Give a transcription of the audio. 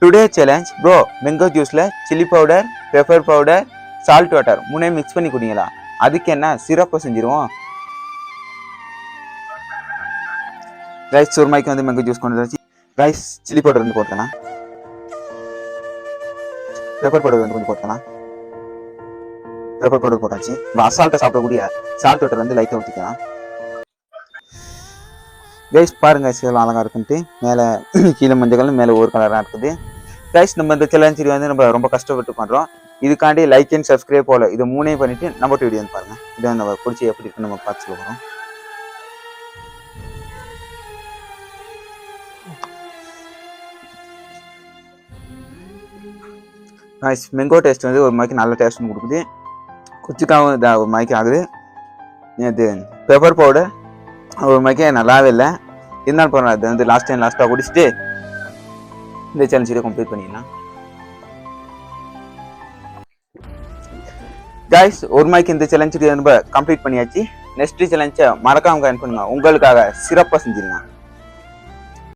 Today challenge bro, mango ஜூஸில் chilli powder, pepper powder, salt water மூணையும் mix பண்ணி குடிங்களா? அதுக்கு என்ன சிறப்பாக செஞ்சிருவோம். ரைஸ் ஒரு மைக்கு வந்து மேங்கோ ஜூஸ் கொண்டு வச்சு ரைஸ் சில்லி பவுடர் வந்து போட்டலாம், பெப்பர் பவுடர் வந்து கொஞ்சம் போட்டலாம். பெப்பர் பவுடர் போட்டாச்சு. அசால்ட்டை சாப்பிடக்கூடிய சால்ட் வாட்டர் வந்து லைட்டாக ஊற்றிக்கலாம். ரைஸ் பாருங்க எவ்வளோ அழகாக இருக்குன்ட்டு. மேலே கீழே மஞ்சள், மேலே ஒரு கலராக இருக்குது. ரைஸ் நம்ம இந்த சேலஞ்ச் வந்து நம்ம ரொம்ப கஷ்டப்பட்டு பண்ணுறோம். இதுக்காண்டி லைக் அண்ட் சப்ஸ்கிரைப் போல இது மூணையும் பண்ணிட்டு நம்ம வீடியோ வந்து பாருங்க. இதை நம்ம பிடிச்சி எப்படி இருக்குன்னு நம்ம பார்த்து சொல்லுவோம். ரைஸ் மேங்கோ டேஸ்ட் வந்து ஒரு மாதிரி நல்ல டேஸ்ட் கொடுக்குது. குச்சிக்காவும் இதாக ஒரு மாதிரி ஆகுது. இது பெப்பர் பவுடர் ஒரு மாதிரி நல்லாவே இல்லை. இருந்தாலும் போகிறோம். அது வந்து லாஸ்ட்டாக குடிச்சிட்டு இந்த சேலஞ்சை கம்ப்ளீட் பண்ணிடலாம். கைஸ், ஒரு மைக்கு இந்த சேலஞ்சு நம்ம கம்ப்ளீட் பண்ணியாச்சு. நெக்ஸ்ட் சேலஞ்சை மறக்காம கமெண்ட் பண்ணுங்க. உங்களுக்காக சிறப்பாக செஞ்சிருங்க.